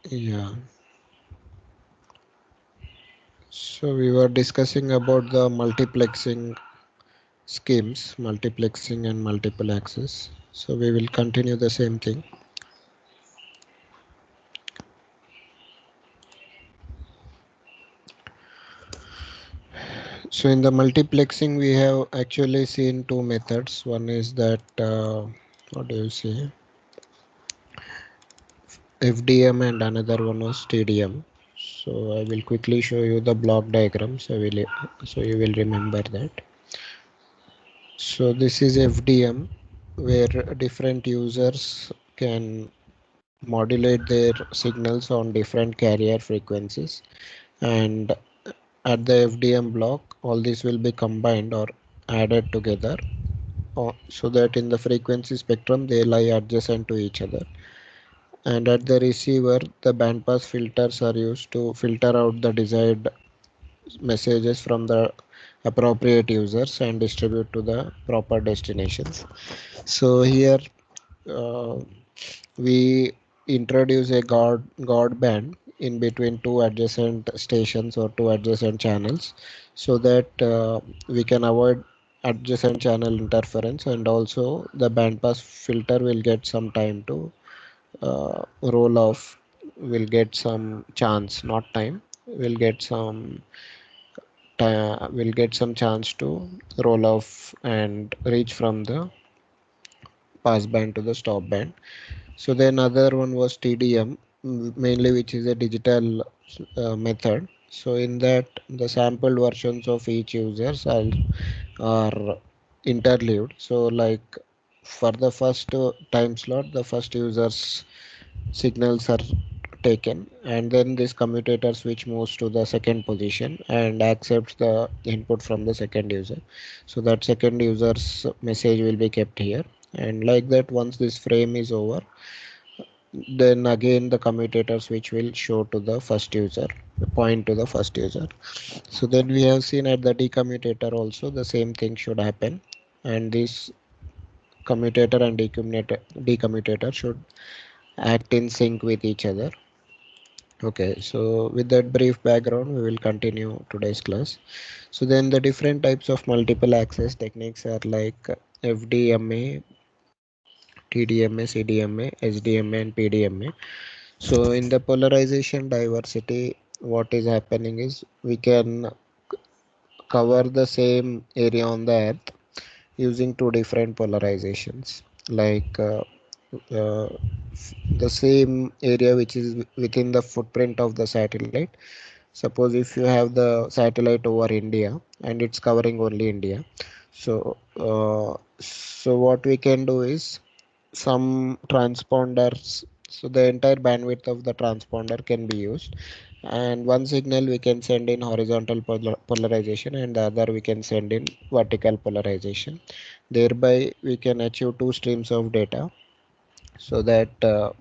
Yeah. So we were discussing about the multiplexing schemes, multiplexing and multiple access. So we will continue the same thing. So in the multiplexing, we have actually seen two methods. One is that, what do you say, FDM, and another one was TDM. So I will quickly show you the block diagram. So you will remember that. So this is FDM, where different users can modulate their signals on different carrier frequencies, and at the FDM block all this will be combined or added together, so that in the frequency spectrum they lie adjacent to each other. And at the receiver, the bandpass filters are used to filter out the desired messages from the appropriate users and distribute to the proper destinations. So here, uh, we introduce a guard band in between two adjacent stations or two adjacent channels, so that we can avoid adjacent channel interference, and also the bandpass filter will get some time to roll off, will get some chance, not time, will get some will get some chance to roll off and reach from the pass band to the stop band. So then other one was TDM, mainly, which is a digital method. So in that, the sampled versions of each users are interleaved. So like for the first time slot, the first user's signals are taken, and then this commutator switch moves to the second position and accepts the input from the second user. So that second user's message will be kept here, and like that, once this frame is over, then again the commutator switch will show to the first user, point to the first user. So then we have seen at the decommutator also the same thing should happen, and this commutator and decommutator should act in sync with each other. Okay, so with that brief background, we will continue today's class. So then the different types of multiple access techniques are like FDMA, TDMA, CDMA, SDMA, and PDMA. So in the polarization diversity, what is happening is we can cover the same area on the earth using two different polarizations, like uh, the same area which is within the footprint of the satellite. Suppose if you have the satellite over India and it's covering only India, so what we can do is some transponders. So the entire bandwidth of the transponder can be used, and one signal we can send in horizontal polarization, and the other we can send in vertical polarization. Thereby, we can achieve two streams of data, so that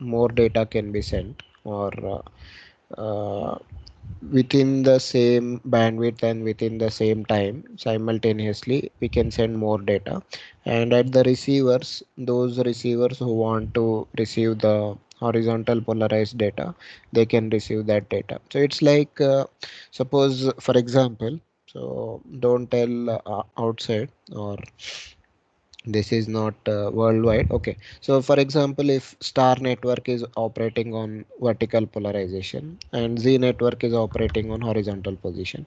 more data can be sent, or within the same bandwidth and within the same time simultaneously we can send more data. And at the receivers, those receivers who want to receive the horizontal polarized data, they can receive that data. So it's like, suppose for example, so don't tell outside, or this is not worldwide. Okay, so for example, if star network is operating on vertical polarization and Z network is operating on horizontal position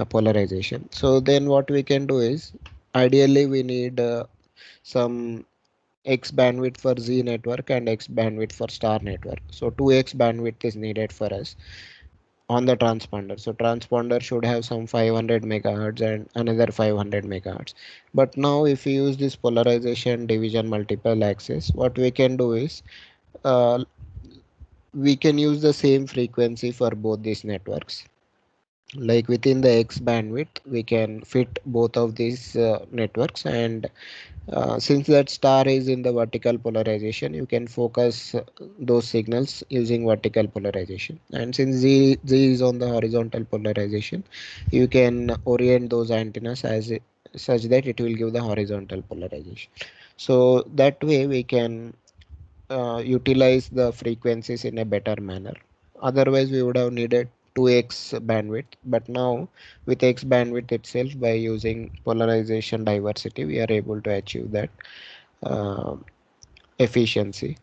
polarization, so then what we can do is, ideally we need some x bandwidth for Z network and x bandwidth for star network. So 2x bandwidth is needed for us on the transponder. So transponder should have some 500 megahertz and another 500 megahertz. But now if we use this polarization division multiple access, what we can do is, uh, we can use the same frequency for both these networks. Like within the X bandwidth, we can fit both of these networks, and since that star is in the vertical polarization, you can focus those signals using vertical polarization. And since Z is on the horizontal polarization, you can orient those antennas such that it will give the horizontal polarization. So that way we can utilize the frequencies in a better manner. Otherwise, we would have needed 2x bandwidth, but now with x bandwidth itself, by using polarization diversity, we are able to achieve that uh, efficiency.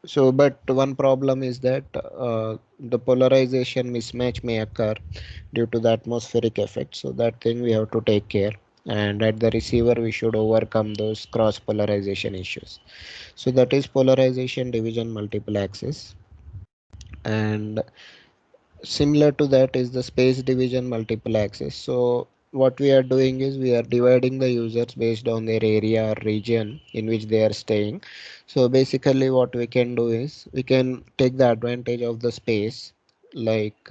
So, but one problem is that the polarization mismatch may occur due to the atmospheric effect. So, that thing we have to take care. And at the receiver, we should overcome those cross polarization issues. So, that is polarization division multiple axis. And similar to that is the space division multiple axis. So, what we are doing is we are dividing the users based on their area or region in which they are staying. So basically what we can do is we can take the advantage of the space, like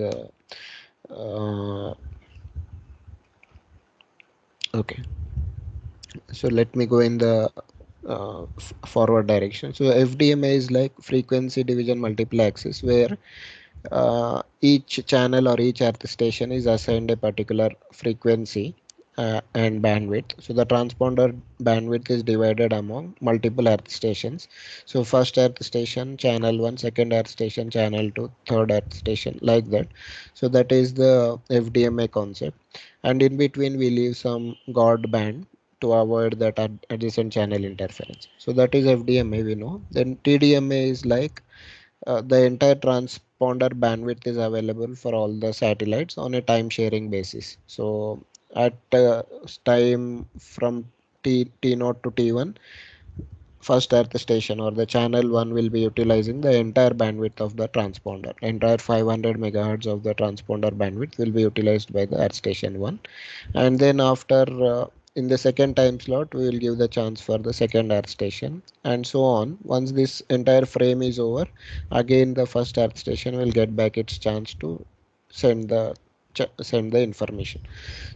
okay, so let me go in the forward direction. So FDMA is like frequency division multiple axis, where each channel or each earth station is assigned a particular frequency and bandwidth. So the transponder bandwidth is divided among multiple earth stations. So first earth station channel 1, second earth station channel 2, third earth station, like that. So that is the FDMA concept. And in between we leave some guard band to avoid that adjacent channel interference. So that is FDMA, we know. Then TDMA is like the entire transponder bandwidth is available for all the satellites on a time sharing basis. So at time from T0 to T1, first earth station or the channel 1 will be utilizing the entire bandwidth of the transponder. Entire 500 megahertz of the transponder bandwidth will be utilized by the earth station 1. And then after in the second time slot, we will give the chance for the second earth station, and so on. Once this entire frame is over, again the first earth station will get back its chance to send the send the information.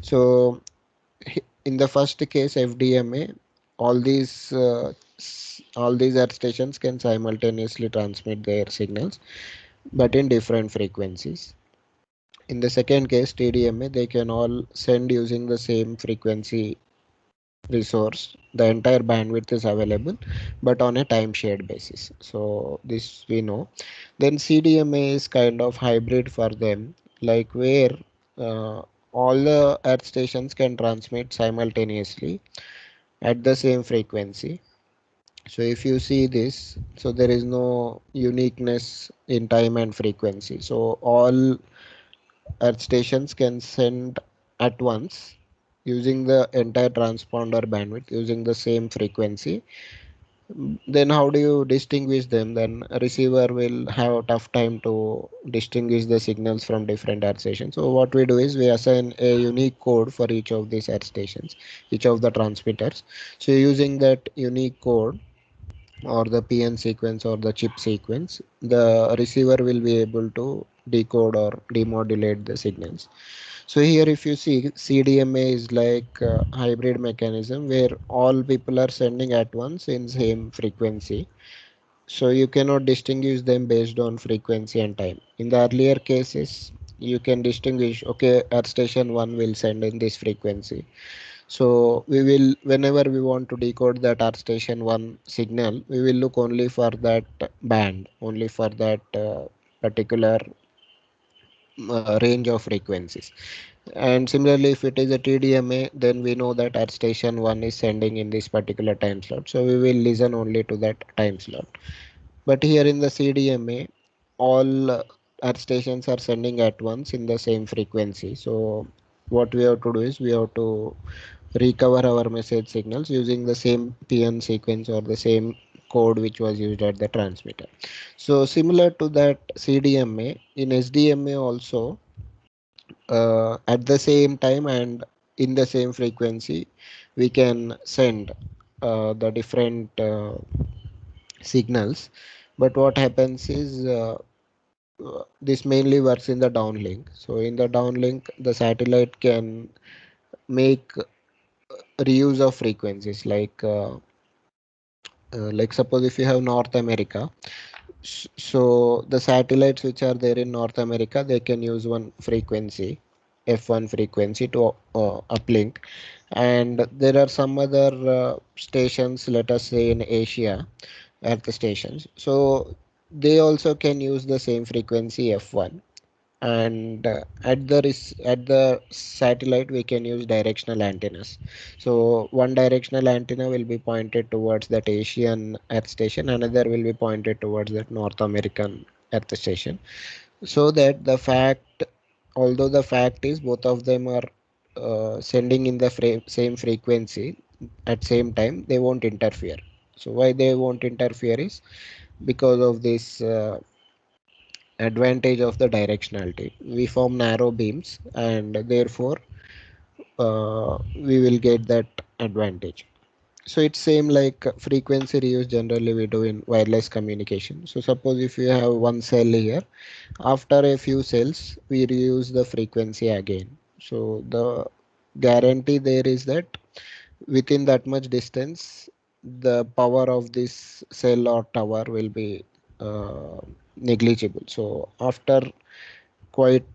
So in the first case FDMA, all these earth stations can simultaneously transmit their signals, but in different frequencies. In the second case TDMA, they can all send using the same frequency resource. The entire bandwidth is available, but on a time shared basis. So this we know. Then CDMA is kind of hybrid for them, like where uh, all the earth stations can transmit simultaneously at the same frequency. So if you see this, so there is no uniqueness in time and frequency. So all earth stations can send at once using the entire transponder bandwidth using the same frequency. Then how do you distinguish them? Then a receiver will have a tough time to distinguish the signals from different earth stations. So what we do is we assign a unique code for each of these earth stations, each of the transmitters. So using that unique code or the PN sequence or the chip sequence, the receiver will be able to decode or demodulate the signals. So here if you see, CDMA is like a hybrid mechanism where all people are sending at once in same frequency. So you cannot distinguish them based on frequency and time. In the earlier cases, you can distinguish, okay, Earth Station 1 will send in this frequency. So we will, whenever we want to decode that Earth Station 1 signal, we will look only for that band, only for that particular range of frequencies. And similarly, if it is a TDMA, then we know that Earth Station 1 is sending in this particular time slot. So we will listen only to that time slot. But here in the CDMA, all Earth stations are sending at once in the same frequency. So what we have to do is we have to recover our message signals using the same PN sequence or the same code which was used at the transmitter. So similar to that CDMA, in SDMA also, at the same time and in the same frequency we can send the different signals. But what happens is this mainly works in the downlink. So in the downlink the satellite can make reuse of frequencies, like suppose if you have North America, so the satellites which are there in North America, they can use one frequency, F1 frequency, to uplink. And there are some other stations, let us say in Asia, earth stations. So they also can use the same frequency f1, and at the satellite we can use directional antennas. So one directional antenna will be pointed towards that Asian earth station, another will be pointed towards that North American earth station, so that the fact, although the fact is both of them are sending in the same frequency at same time, they won't interfere. So why they won't interfere is because of this advantage of the directionality. We form narrow beams, and therefore we will get that advantage. So it's same like frequency reuse generally we do in wireless communication. So suppose if you have one cell here, after a few cells we reuse the frequency again. So the guarantee there is that within that much distance the power of this cell or tower will be negligible. So quite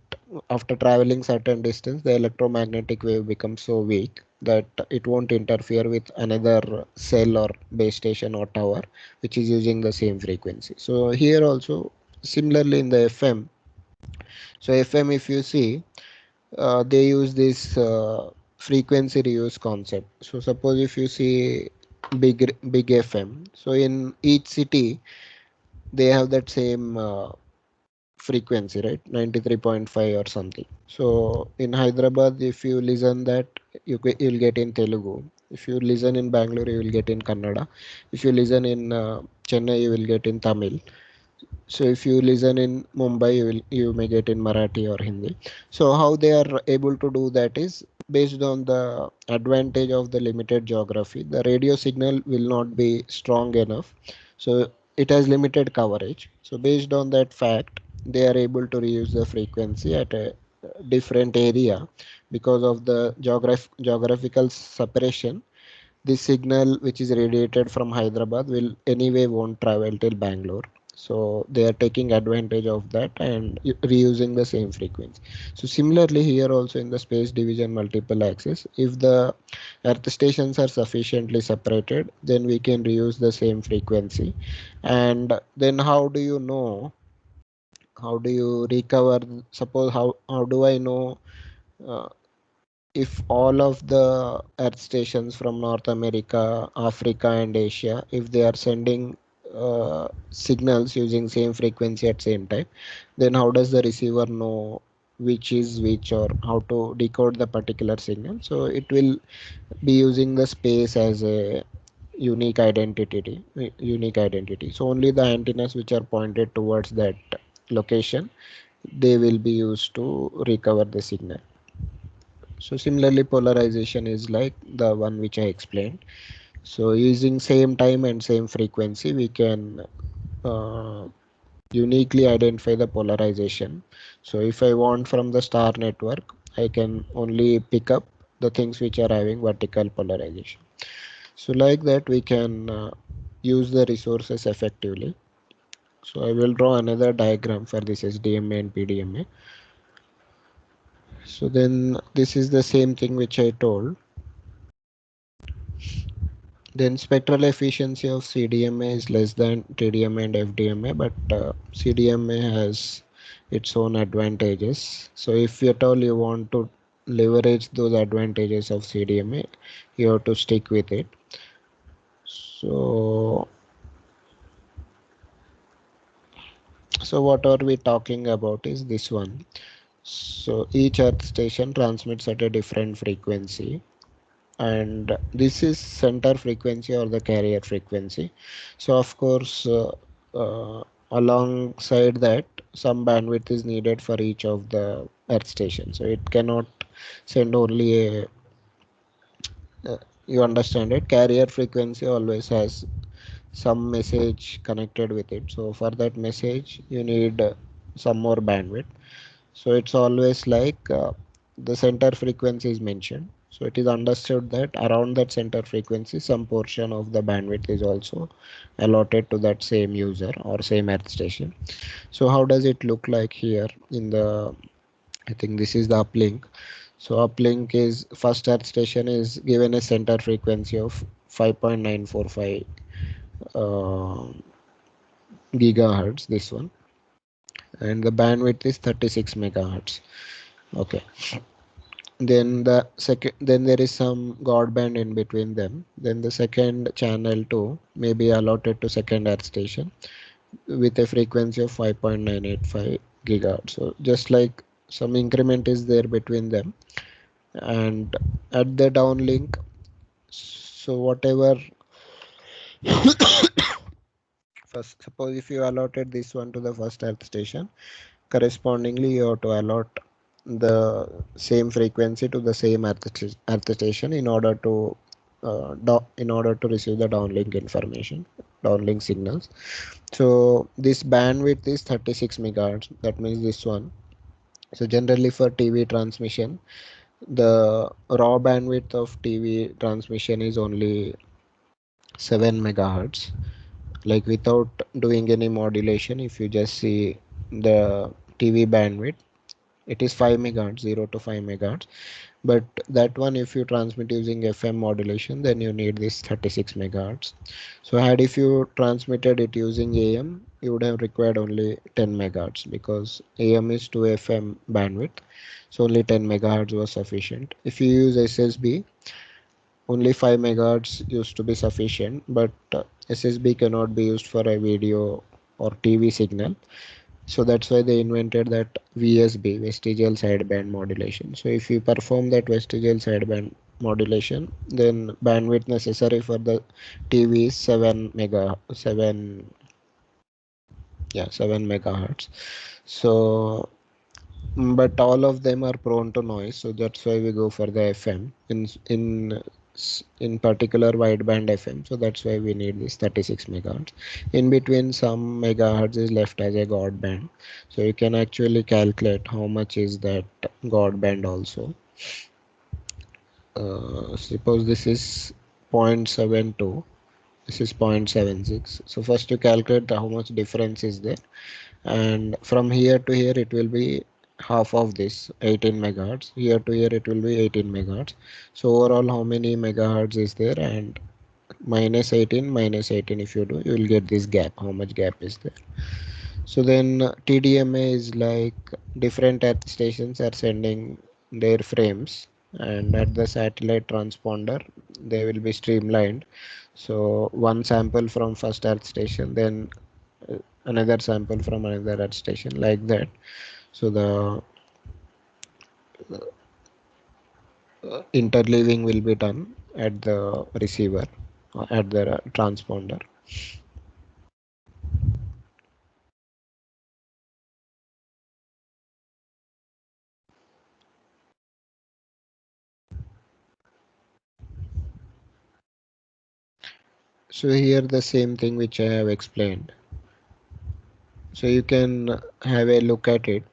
after traveling certain distance, the electromagnetic wave becomes so weak that it won't interfere with another cell or base station or tower which is using the same frequency. So here also similarly in the FM, so FM if you see, they use this frequency reuse concept. So suppose if you see big FM, so in each city they have that same frequency, right? 93.5 or something. So in Hyderabad, if you listen that, you'll get in Telugu. If you listen in Bangalore, you will get in Kannada. If you listen in Chennai, you will get in Tamil. So if you listen in Mumbai, you may get in Marathi or Hindi. So how they are able to do that is based on the advantage of the limited geography. The radio signal will not be strong enough, so it has limited coverage. So based on that fact, they are able to reuse the frequency at a different area because of the geographical separation. This signal which is radiated from Hyderabad will anyway won't travel till Bangalore. So they are taking advantage of that and reusing the same frequency. So similarly here also in the space division multiple axis, if the earth stations are sufficiently separated, then we can reuse the same frequency. And then how do you recover? Suppose how do I know uh, if all of the earth stations from North America, Africa, and Asia, if they are sending signals using same frequency at same time, then how does the receiver know which is which or how to decode the particular signal? So it will be using the space as a unique identity. So only the antennas which are pointed towards that location, they will be used to recover the signal. So similarly, polarization is like the one which I explained. So using same time and same frequency, we can uh, uniquely identify the polarization. So if I want from the star network, I can only pick up the things which are having vertical polarization. So like that, we can use the resources effectively. So I will draw another diagram for this SDMA and PDMA. So then this is the same thing which I told. Then spectral efficiency of CDMA is less than TDMA and FDMA, but CDMA has its own advantages. So if at all you want to leverage those advantages of CDMA, you have to stick with it. So, so what are we talking about is this one. So each earth station transmits at a different frequency, and this is center frequency or the carrier frequency. So of course alongside that some bandwidth is needed for each of the earth stations, so it cannot send only a you understand it, carrier frequency always has some message connected with it, so for that message you need some more bandwidth. So it's always like the center frequency is mentioned. So it is understood that around that center frequency, some portion of the bandwidth is also allotted to that same user or same earth station. So how does it look like here in the, I think this is the uplink. So uplink is first earth station is given a center frequency of 5.945 uh, gigahertz, this one, and the bandwidth is 36 megahertz. Okay, then there is some guard band in between them. Then the second channel 2 may be allotted to second earth station with a frequency of 5.985 gigahertz. So just like some increment is there between them, and at the downlink, so whatever, first suppose if you allotted this one to the first earth station, correspondingly you have to allot the same frequency to the same earth station in order to in order to receive the downlink information, downlink signals. So this bandwidth is 36 megahertz, that means this one. So generally for TV transmission, the raw bandwidth of TV transmission is only 7 megahertz. Like without doing any modulation, if you just see the TV bandwidth, it is 5 megahertz, 0 to 5 megahertz. But that one, if you transmit using FM modulation, then you need this 36 megahertz. So had if you transmitted it using AM, you would have required only 10 megahertz, because AM is to FM bandwidth, so only 10 megahertz was sufficient. If you use SSB, only 5 megahertz used to be sufficient, but SSB cannot be used for a video or TV signal. So that's why they invented that VSB, vestigial sideband modulation. So if you perform that vestigial sideband modulation, then bandwidth necessary for the TV is 7 megahertz. So but all of them are prone to noise, so that's why we go for the FM in particular wideband FM. So that's why we need this 36 megahertz. In between, some megahertz is left as a guard band, so you can actually calculate how much is that guard band also. Suppose this is 0.72, this is 0.76. So first you calculate how much difference is there, and from here to here it will be half of this 18 megahertz. Here to here it will be 18 megahertz. So overall how many megahertz is there, and minus 18 minus 18, if you do, you will get this gap, how much gap is there. So then TDMA is like different earth stations are sending their frames, and at the satellite transponder they will be streamlined. So one sample from first earth station, then another sample from another earth station, like that. So the interleaving will be done at the receiver, at the transponder. So here the same thing which I have explained. So you can have a look at it.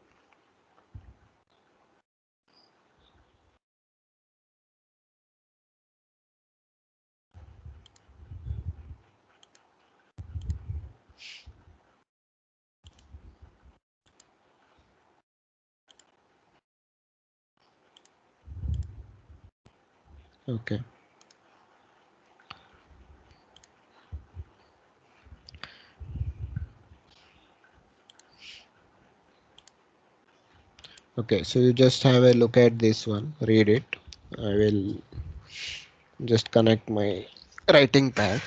Okay. Okay, so you just have a look at this one, read it. I will just connect my writing pad.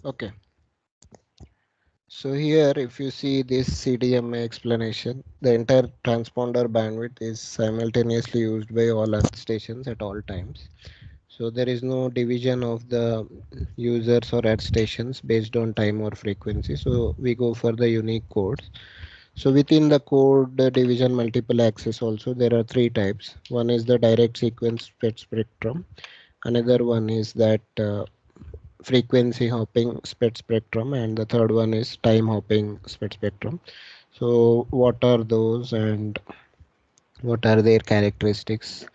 Okay. So here, if you see this CDMA explanation, the entire transponder bandwidth is simultaneously used by all earth stations at all times. So there is no division of the users or earth stations based on time or frequency. So we go for the unique codes. So within the code division multiple access also there are three types. One is the direct sequence spectrum. Another one is that frequency hopping spectrum, and the third one is time hopping spectrum. So what are those and what are their characteristics?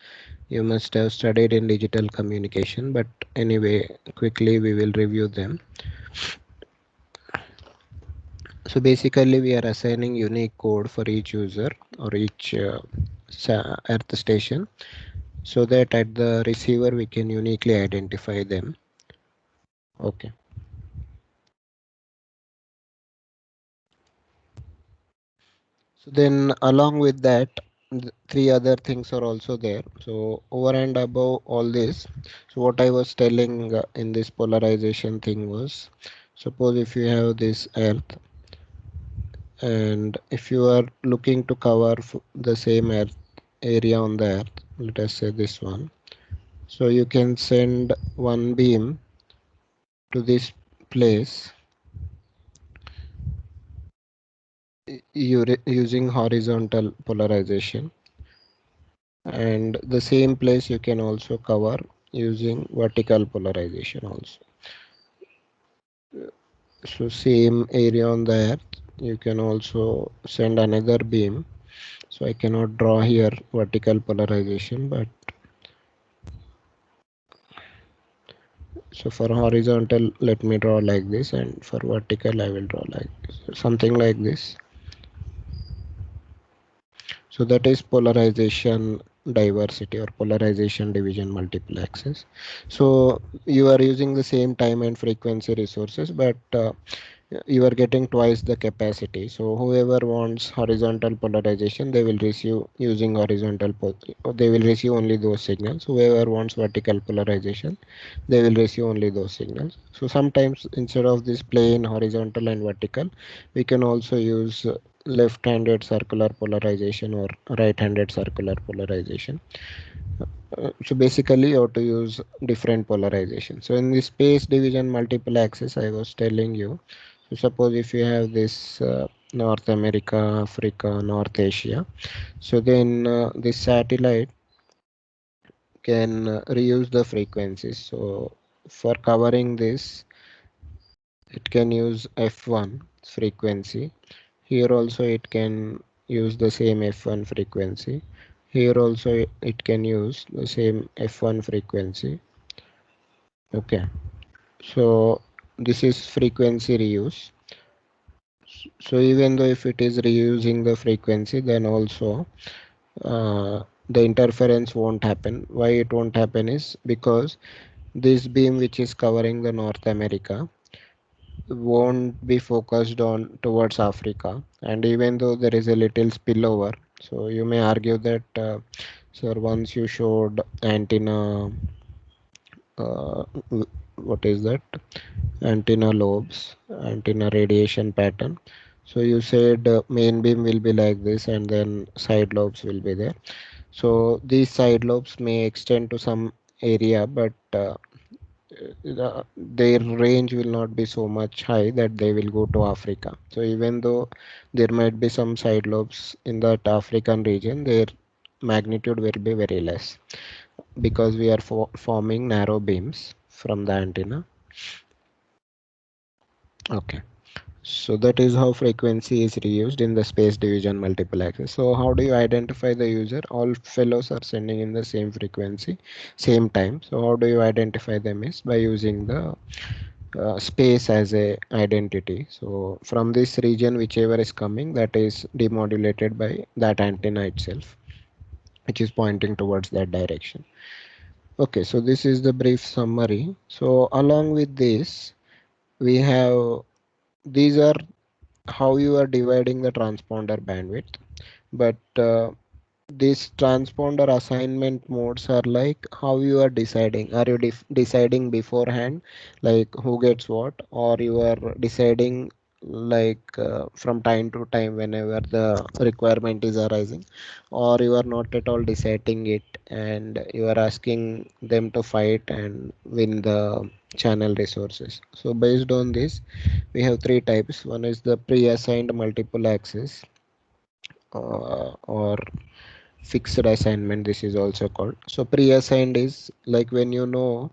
You must have studied in digital communication, but anyway, quickly we will review them. So basically we are assigning unique code for each user or each earth station, so that at the receiver we can uniquely identify them. Okay. So then along with that, three other things are also there. So over and above all this, so what I was telling in this polarization thing was, suppose if you have this earth, and if you are looking to cover the same earth area on the earth, let us say this one, so you can send one beam to this place using horizontal polarization, and the same place you can also cover using vertical polarization also. So same area on the earth, you can also send another beam. So I cannot draw here vertical polarization, but so for horizontal let me draw like this, and for vertical I will draw like this, something like this. So that is polarization diversity or polarization division multiple access. So you are using the same time and frequency resources, but you are getting twice the capacity. So whoever wants horizontal polarization, they will receive using they will receive only those signals. Whoever wants vertical polarization, they will receive only those signals. So sometimes instead of this plain horizontal and vertical, we can also use left-handed circular polarization or right-handed circular polarization. So basically you have to use different polarization. So in the space division multiple axis I was telling you, so suppose if you have this North America, Africa, North Asia, so then this satellite can reuse the frequencies. So for covering this, it can use F1 frequency. Here also it can use the same F1 frequency. Here also it can use the same F1 frequency. Okay. So this is frequency reuse. So even though if it is reusing the frequency, then also the interference won't happen. Why it won't happen is because this beam which is covering the North America won't be focused on towards Africa. And even though there is a little spillover, so you may argue that, sir, once you showed antenna, uh, what is that? Antenna lobes, antenna radiation pattern. So you said main beam will be like this, and then side lobes will be there. So these side lobes may extend to some area, but their range will not be so much high that they will go to Africa. So even though there might be some side lobes in that African region, their magnitude will be very less because we are forming narrow beams from the antenna. Okay. So that is how frequency is reused in the space division multiple access. So how do you identify the user? All fellows are sending in the same frequency, same time. So how do you identify them is by using the space as a identity. So from this region, whichever is coming, that is demodulated by that antenna itself, which is pointing towards that direction. Okay, so this is the brief summary. So along with this, we have, these are how you are dividing the transponder bandwidth. But These transponder assignment modes are like how you are deciding. Are you deciding beforehand, like who gets what, or you are deciding like from time to time whenever the requirement is arising, or you are not at all deciding it and you are asking them to fight and win the channel resources. So based on this, we have three types. One is the pre-assigned multiple access, or fixed assignment, this is also called. So pre-assigned is like when you know,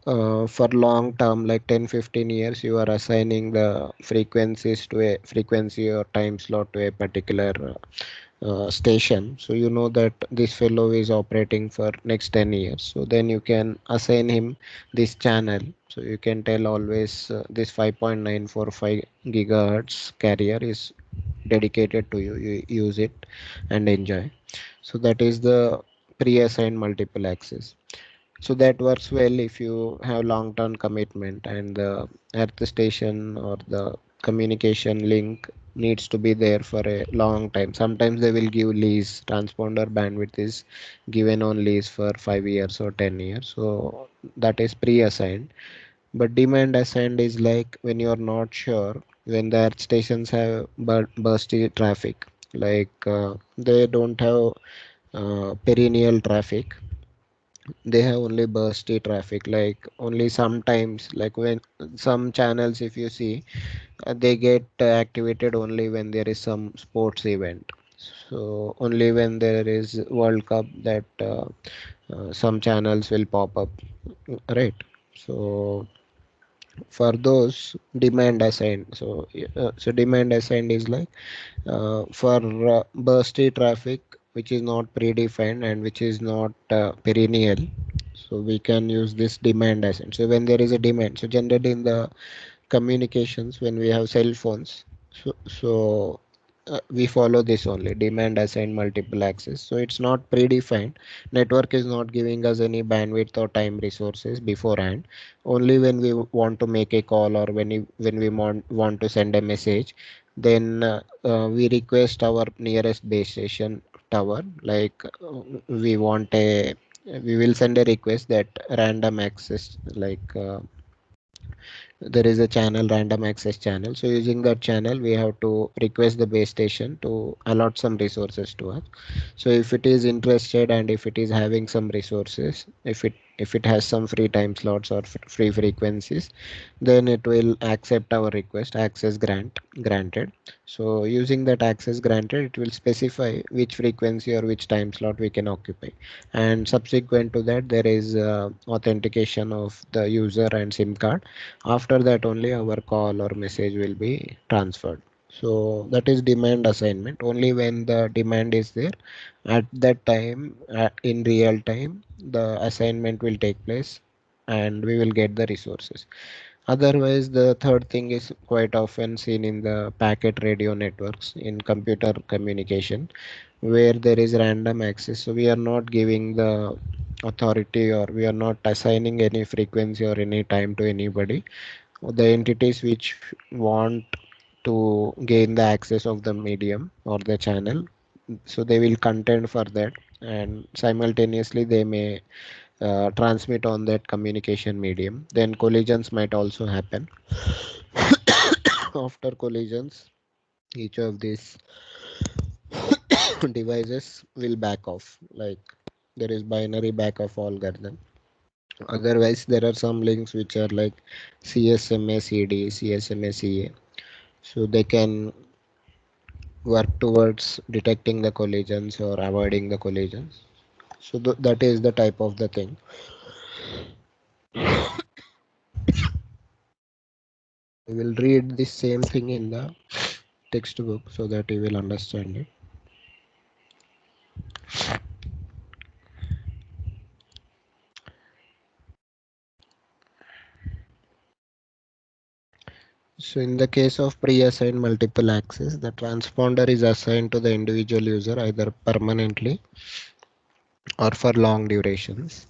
for long term like 10-15 years you are assigning the frequencies to a frequency or time slot to a particular station, so you know that this fellow is operating for next 10 years, so then you can assign him this channel. So you can tell always this 5.945 gigahertz carrier is dedicated to you, you use it and enjoy. So that is the pre-assigned multiple access. So that works well if you have long-term commitment and the earth station or the communication link needs to be there for a long time. Sometimes they will give lease. Transponder bandwidth is given on lease for 5 years or 10 years. So that is pre-assigned. But demand assigned is like when you are not sure, when the earth stations have bursty traffic, like they don't have perennial traffic, they have only bursty traffic, like only sometimes, like when some channels if you see, they get activated only when there is some sports event. So only when there is world cup that some channels will pop up, right? So for those demand assigned, so demand assigned is like for bursty traffic which is not predefined and which is not perennial, so we can use this demand assigned. So when there is a demand, so generally in the communications when we have cell phones, so we follow this only demand assigned multiple access. So it's not predefined, network is not giving us any bandwidth or time resources beforehand. Only when we want to make a call or when we want to send a message, then we request our nearest base station tower, like we want a, we will send a request that random access, like there is a channel, random access channel. So using that channel we have to request the base station to allot some resources to us. So if it is interested and if it is having some resources, if it has some free time slots or free frequencies, then it will accept our request, access granted. So using that access granted, it will specify which frequency or which time slot we can occupy, and subsequent to that there is authentication of the user and sim card. After that only our call or message will be transferred. So that is demand assignment. Only when the demand is there, at that time, in real time, the assignment will take place and we will get the resources. Otherwise, the third thing is quite often seen in the packet radio networks in computer communication, where there is random access. So we are not giving the authority or we are not assigning any frequency or any time to anybody. The entities which want to gain the access of the medium or the channel, so they will contend for that, and simultaneously they may transmit on that communication medium. Then collisions might also happen. After collisions, each of these devices will back off, like there is binary back off algorithm. Otherwise there are some links which are like CSMA CD, CSMA CA, so they can work towards detecting the collisions or avoiding the collisions. So that is the type of the thing. I will read the same thing in the textbook so that you will understand it. So in the case of pre-assigned multiple access, the transponder is assigned to the individual user either permanently or for long durations.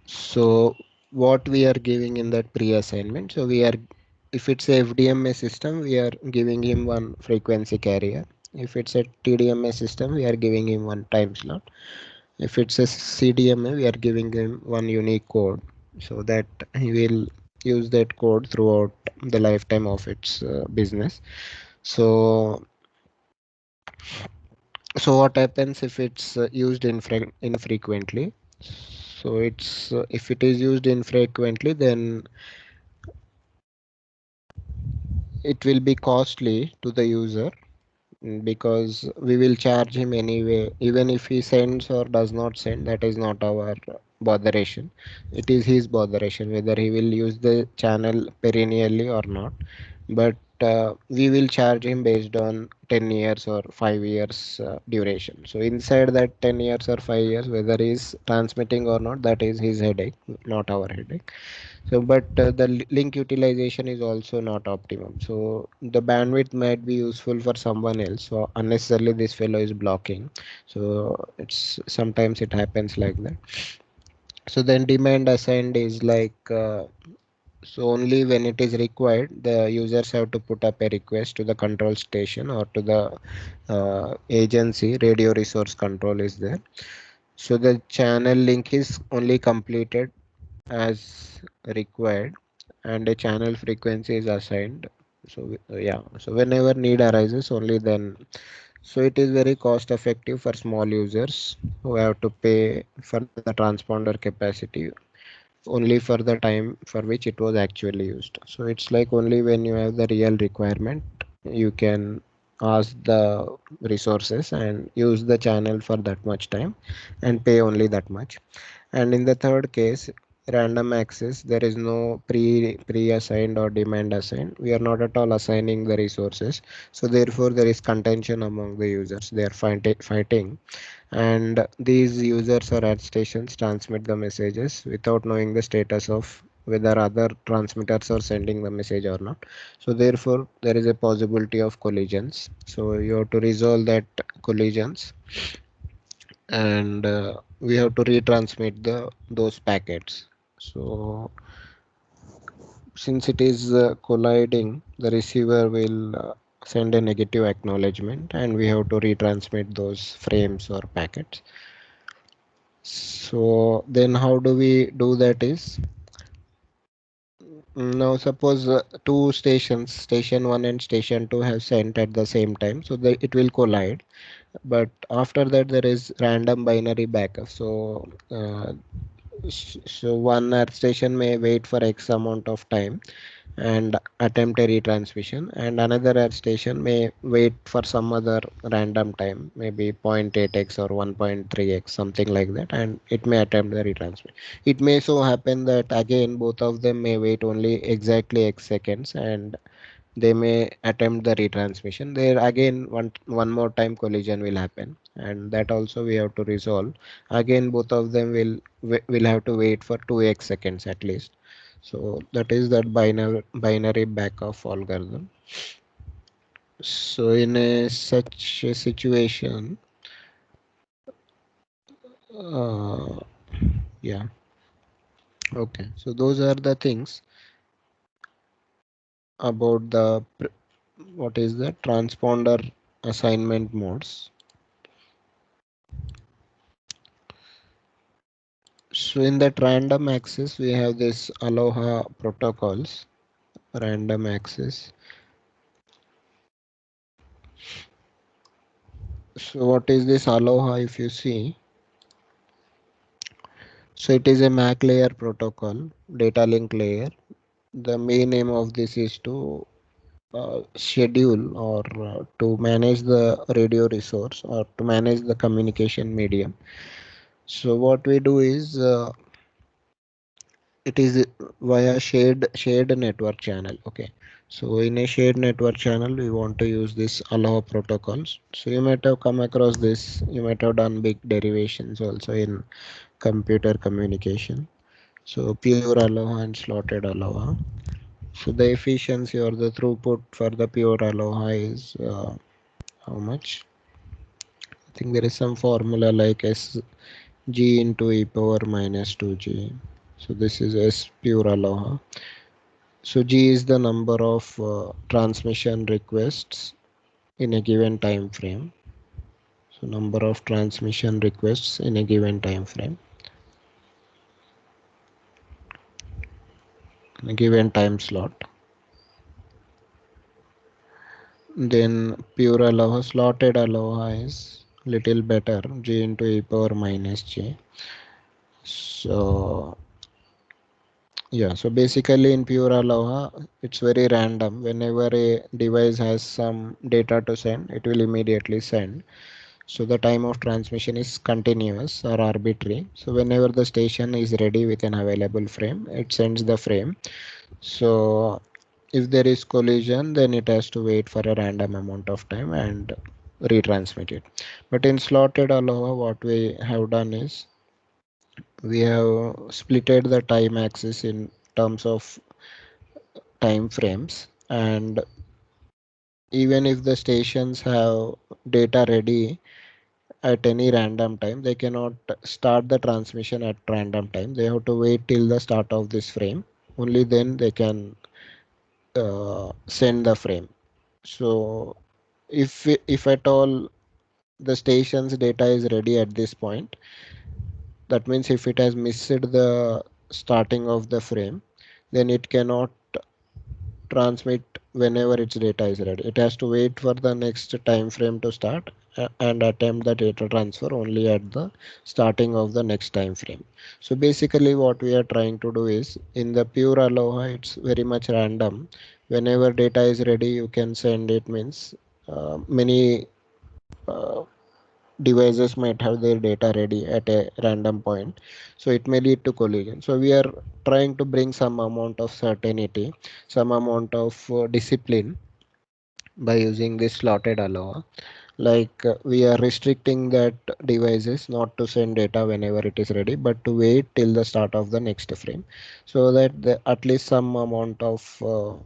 So what we are giving in that pre-assignment, so we are, if it's a FDMA system, we are giving him one frequency carrier. If it's a TDMA system, we are giving him one time slot. If it's a CDMA, we are giving him one unique code, so that he will use that code throughout the lifetime of its business. So, so what happens if it's used infrequently? So it's if it is used infrequently, then it will be costly to the user, because we will charge him anyway, even if he sends or does not send. That is not our botheration. It is his botheration whether he will use the channel perennially or not. But we will charge him based on 10 years or 5 years duration. So inside that 10 years or 5 years, whether he is transmitting or not, that is his headache, not our headache. So, but the link utilization is also not optimum. So the bandwidth might be useful for someone else. So unnecessarily this fellow is blocking. So it's sometimes it happens like that. So then demand assigned is like so only when it is required, the users have to put up a request to the control station or to the agency. Radio resource control is there. So the channel link is only completed as required, and a channel frequency is assigned. So yeah, so whenever need arises, only then. So it is very cost effective for small users who have to pay for the transponder capacity only for the time for which it was actually used. So it's like only when you have the real requirement, you can ask the resources and use the channel for that much time and pay only that much. And in the third case, random access, there is no pre-assigned or demand assigned. We are not at all assigning the resources. So therefore, there is contention among the users. They are fighting, and these users or ad stations transmit the messages without knowing the status of whether other transmitters are sending the message or not. So therefore, there is a possibility of collisions. So you have to resolve that collisions, and we have to retransmit the those packets. So since it is colliding, the receiver will send a negative acknowledgement, and we have to retransmit those frames or packets. So then how do we do that is, now suppose two stations, station 1 and station 2, have sent at the same time, so it will collide. But after that there is random binary backup. So so one earth station may wait for x amount of time and attempt a retransmission, and another earth station may wait for some other random time, maybe 0.8x or 1.3x, something like that, and it may attempt the retransmission. It may so happen that again both of them may wait only exactly x seconds, and they may attempt the retransmission. There again one more time collision will happen, and that also we have to resolve. Again both of them will have to wait for 2x seconds at least. So that is that binary backup algorithm. So in such a situation, uh, yeah, okay, so those are the things about the what is the transponder assignment modes. So in that random access, we have this ALOHA protocols, random access. So what is this ALOHA if you see? So it is a MAC layer protocol, data link layer. The main aim of this is to schedule or to manage the radio resource or to manage the communication medium. So what we do is it is via shared network channel. Okay, so in a shared network channel we want to use this ALOHA protocols. So you might have come across this, you might have done big derivations also in computer communication. So pure ALOHA and slotted ALOHA. So the efficiency or the throughput for the pure ALOHA is how much? I think there is some formula like s g into e power minus 2g. So this is s pure ALOHA. So G is the number of transmission requests in a given time frame. So number of transmission requests in a given time frame, in a given time slot. Then pure ALOHA, slotted ALOHA is little better, g into e power minus j. So yeah, so basically in pure ALOHA, it's very random. Whenever a device has some data to send, it will immediately send. So the time of transmission is continuous or arbitrary. So whenever the station is ready with an available frame, it sends the frame. So if there is collision, then it has to wait for a random amount of time and retransmit it. But in slotted ALOHA, what we have done is we have splitted the time axis in terms of time frames, and even if the stations have data ready at any random time, they cannot start the transmission at random time. They have to wait till the start of this frame. Only then they can send the frame. So if at all the station's data is ready at this point, that means if it has missed the starting of the frame, then it cannot transmit whenever its data is ready. It has to wait for the next time frame to start and attempt the data transfer only at the starting of the next time frame. So basically what we are trying to do is, in the pure ALOHA, it's very much random. Whenever data is ready, you can send it. Means many uh, devices might have their data ready at a random point, so it may lead to collision. So we are trying to bring some amount of certainty, some amount of discipline by using this slotted ALOA. Like we are restricting that devices not to send data whenever it is ready, but to wait till the start of the next frame, so that at least some amount of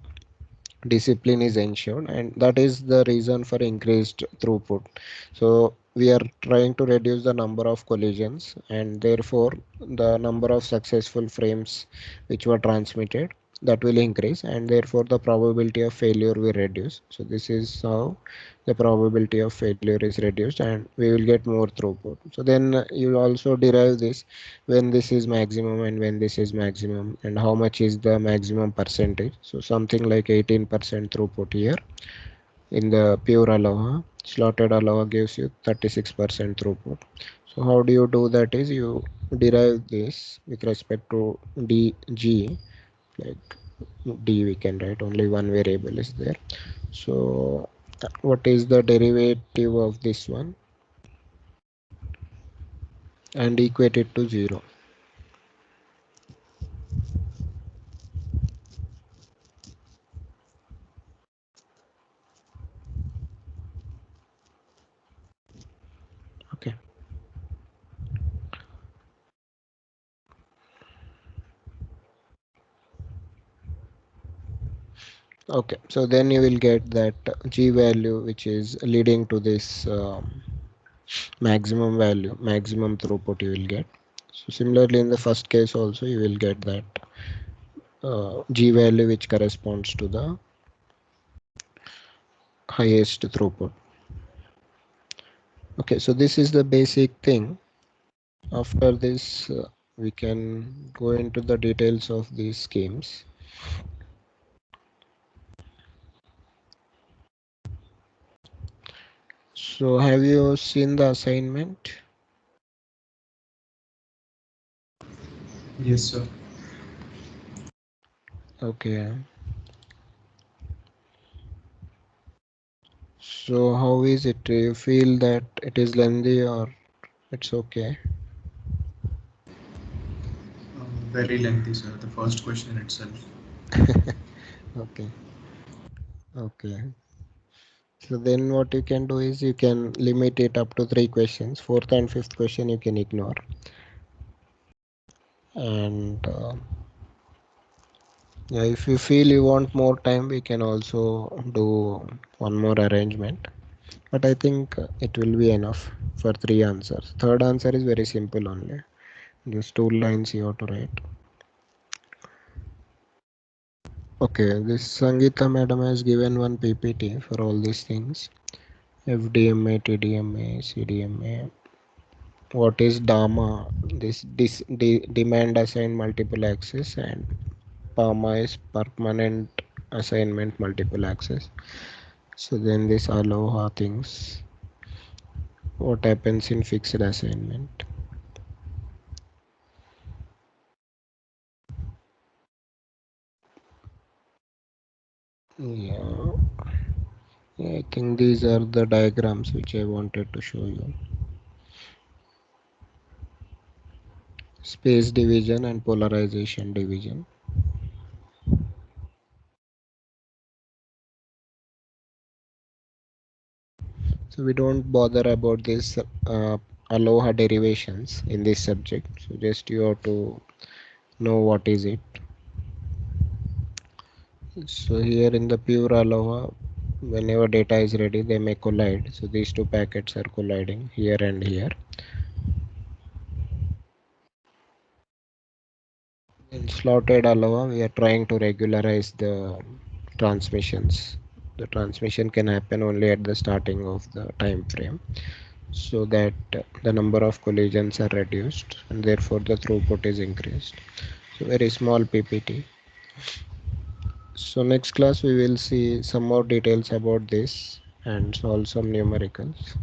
discipline is ensured, and that is the reason for increased throughput. So we are trying to reduce the number of collisions, and therefore the number of successful frames which were transmitted, that will increase, and therefore the probability of failure will reduce. So this is how the probability of failure is reduced, and we will get more throughput. So then you also derive this, when this is maximum and when this is maximum, and how much is the maximum percentage. So something like 18% throughput here in the pure ALOHA. Slotted ALOHA gives you 36% throughput. So how do you do that is, you derive this with respect to dg, like d we can write, only one variable is there. So what is the derivative of this one, and equate it to 0. Okay. Okay, so then you will get that g value which is leading to this maximum value, maximum throughput you will get. So similarly in the first case also you will get that g value which corresponds to the highest throughput. Okay, so this is the basic thing. After this we can go into the details of these schemes. So have you seen the assignment? Yes, sir. Okay. So how is it? Do you feel that it is lengthy or it's okay? Very lengthy, sir. The first question itself. Okay. Okay. So then what you can do is, you can limit it up to 3 questions. Fourth and fifth question you can ignore. And yeah, if you feel you want more time, we can also do one more arrangement. But I think it will be enough for 3 answers. Third answer is very simple only. Just 2 lines you have to write. Okay, this Sangeeta madam has given one PPT for all these things. FDMA, TDMA, CDMA. What is DAMA? This demand assigned multiple access, and PAMA is permanent assignment multiple access. So then this ALOHA things. What happens in fixed assignment? Yeah, yeah, I think these are the diagrams which I wanted to show you. Space division and polarization division. So we don't bother about this ALOHA derivations in this subject. So just you have to know what is it. So here in the pure ALOHA, whenever data is ready, they may collide. So these two packets are colliding here and here. In slotted ALOHA, we are trying to regularize the transmissions. The transmission can happen only at the starting of the time frame, so that the number of collisions are reduced and therefore the throughput is increased. So very small PPT. So next class we will see some more details about this and solve some numericals.